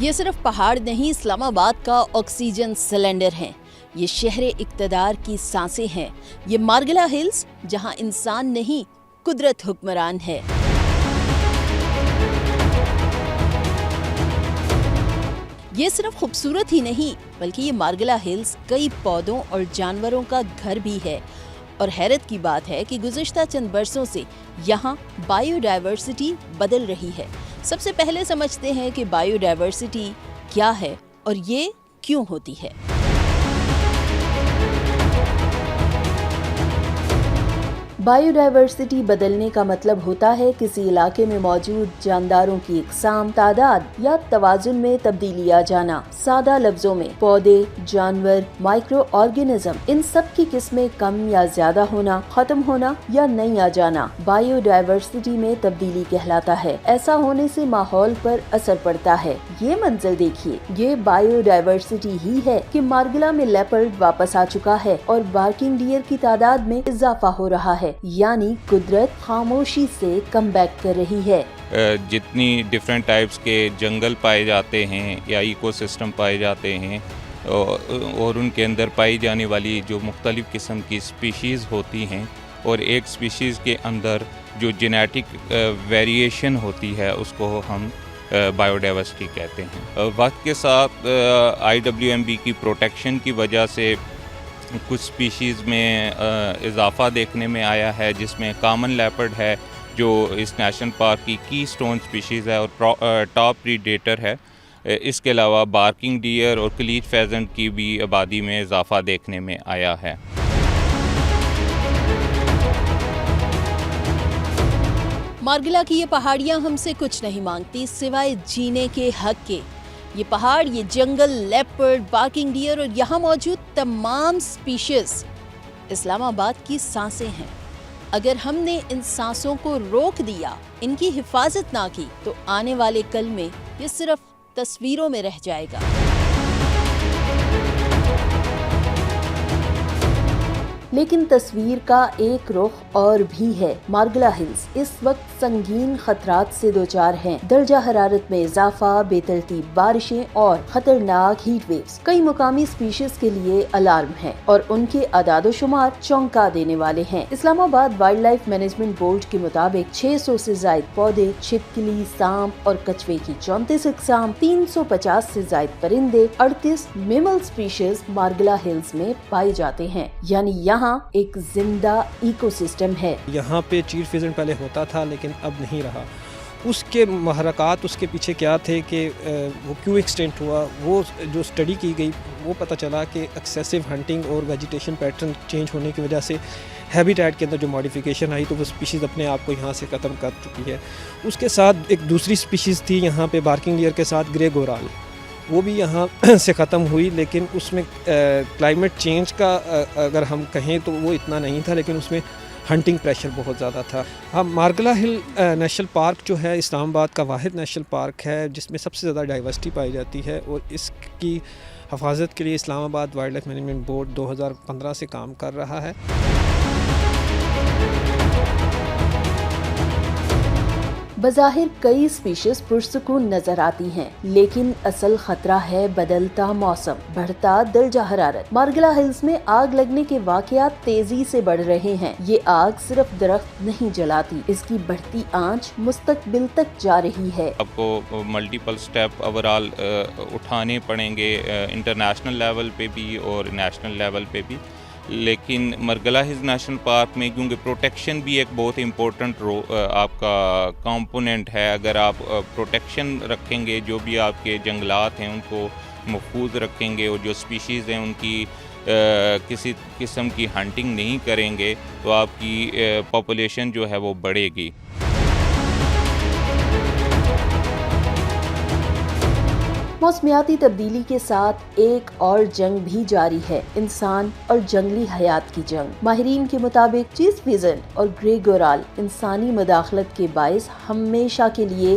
یہ صرف پہاڑ نہیں، اسلام آباد کا آکسیجن سلنڈر ہیں، یہ شہر اقتدار کی سانسیں ہیں، یہ مارگلا ہلز جہاں انسان نہیں قدرت حکمران ہے۔ یہ صرف خوبصورت ہی نہیں بلکہ یہ مارگلا ہلز کئی پودوں اور جانوروں کا گھر بھی ہے، اور حیرت کی بات ہے کہ گزشتہ چند برسوں سے یہاں بائیو ڈائیورسٹی بدل رہی ہے۔ سب سے پہلے سمجھتے ہیں کہ بائیو ڈائیورسٹی کیا ہے اور یہ کیوں ہوتی ہے۔ بائیو ڈائیورسٹی بدلنے کا مطلب ہوتا ہے کسی علاقے میں موجود جانداروں کی اقسام، تعداد یا توازن میں تبدیلی آ جانا۔ سادہ لفظوں میں پودے، جانور، مائکرو آرگینزم، ان سب کی قسمیں کم یا زیادہ ہونا، ختم ہونا یا نئی آ جانا بائیو ڈائیورسٹی میں تبدیلی کہلاتا ہے۔ ایسا ہونے سے ماحول پر اثر پڑتا ہے۔ یہ منظر دیکھیے، یہ بائیو ڈائیورسٹی ہی ہے کہ مارگلا میں لیپرڈ واپس آ چکا ہے اور بارکنگ ڈیئر کی تعداد میں اضافہ ہو رہا ہے، یعنی قدرت خاموشی سے کم بیک کر رہی ہے۔ جتنی ڈیفرنٹ ٹائپس کے جنگل پائے جاتے ہیں یا ایکو سسٹم پائے جاتے ہیں اور ان کے اندر پائی جانے والی جو مختلف قسم کی اسپیشیز ہوتی ہیں، اور ایک اسپیشیز کے اندر جو جینیٹک ویریشن ہوتی ہے اس کو ہم بائیو ڈائیورسٹی کہتے ہیں۔ وقت کے ساتھ IWMB کی پروٹیکشن کی وجہ سے کچھ سپیشیز میں اضافہ دیکھنے میں آیا ہے، جس میں کامن لیپرڈ ہے جو اس نیشنل پارک کی کی سٹون سپیشیز ہے اور ٹاپ پریڈیٹر ہے۔ اس کے علاوہ بارکنگ ڈیئر اور کلیچ فیزنٹ کی بھی آبادی میں اضافہ دیکھنے میں آیا ہے۔ مارگلا کی یہ پہاڑیاں ہم سے کچھ نہیں مانگتی سوائے جینے کے حق کے۔ یہ پہاڑ، یہ جنگل، لیپرڈ، بارکنگ ڈیئر اور یہاں موجود تمام سپیشیز اسلام آباد کی سانسیں ہیں۔ اگر ہم نے ان سانسوں کو روک دیا، ان کی حفاظت نہ کی، تو آنے والے کل میں یہ صرف تصویروں میں رہ جائے گا۔ لیکن تصویر کا ایک رخ اور بھی ہے۔ مارگلا ہلز اس وقت سنگین خطرات سے دوچار ہیں۔ درجہ حرارت میں اضافہ، بے ترتیب بارشیں اور خطرناک ہیٹ ویوز کئی مقامی سپیشیز کے لیے الارم ہیں، اور ان کے اعداد و شمار چونکا دینے والے ہیں۔ اسلام آباد وائلڈ لائف مینجمنٹ بورڈ کے مطابق 600 سے زائد پودے، چھپکلی، سانپ اور کچھوے کی 34 اقسام، 350 سے زائد پرندے، 38 میمل سپیشیز مارگلا ہلز میں پائے جاتے ہیں، یعنی یہاں ایک زندہ ایکو سسٹم ہے۔ یہاں پہ چیر فیزنٹ پہلے ہوتا تھا لیکن اب نہیں رہا۔ اس کے محرکات اس کے پیچھے کیا تھے کہ وہ کیوں ایکسٹینٹ ہوا، وہ جو اسٹڈی کی گئی وہ پتہ چلا کہ ایکسیسو ہنٹنگ اور ویجیٹیشن پیٹرن چینج ہونے کی وجہ سے ہیبیٹیٹ کے اندر جو ماڈیفیکیشن آئی تو وہ اسپیشیز اپنے آپ کو یہاں سے ختم کر چکی ہے۔ اس کے ساتھ ایک دوسری اسپیشیز تھی یہاں پہ بارکنگ ڈیئر کے ساتھ، گرے گورال، وہ بھی یہاں سے ختم ہوئی، لیکن اس میں کلائمیٹ چینج کا اگر ہم کہیں تو وہ اتنا نہیں تھا، لیکن اس میں ہنٹنگ پریشر بہت زیادہ تھا۔ ہم مارگلا ہل نیشنل پارک جو ہے اسلام آباد کا واحد نیشنل پارک ہے جس میں سب سے زیادہ ڈائیورسٹی پائی جاتی ہے، اور اس کی حفاظت کے لیے اسلام آباد وائلڈ لائف مینجمنٹ بورڈ 2015 سے کام کر رہا ہے۔ بظاہر کئی سپیشیز پرسکون نظر آتی ہیں، لیکن اصل خطرہ ہے بدلتا موسم، بڑھتا درجہ حرارت۔ مارگلا ہلز میں آگ لگنے کے واقعات تیزی سے بڑھ رہے ہیں۔ یہ آگ صرف درخت نہیں جلاتی، اس کی بڑھتی آنچ مستقبل تک جا رہی ہے۔ آپ کو ملٹیپل سٹیپ اوورال اٹھانے پڑیں گے، انٹرنیشنل لیول پہ بھی اور نیشنل لیول پہ بھی، لیکن مارگلا ہلز نیشنل پارک میں کیونکہ پروٹیکشن بھی ایک بہت امپورٹنٹ آپ کا کمپوننٹ ہے۔ اگر آپ پروٹیکشن رکھیں گے، جو بھی آپ کے جنگلات ہیں ان کو محفوظ رکھیں گے، اور جو سپیشیز ہیں ان کی کسی قسم کی ہنٹنگ نہیں کریں گے، تو آپ کی پاپولیشن جو ہے وہ بڑھے گی۔ موسمیاتی تبدیلی کے ساتھ ایک اور جنگ بھی جاری ہے، انسان اور جنگلی حیات کی جنگ۔ ماہرین کے مطابق چیز فیزنٹ اور گرے گورال انسانی مداخلت کے باعث ہمیشہ کے لیے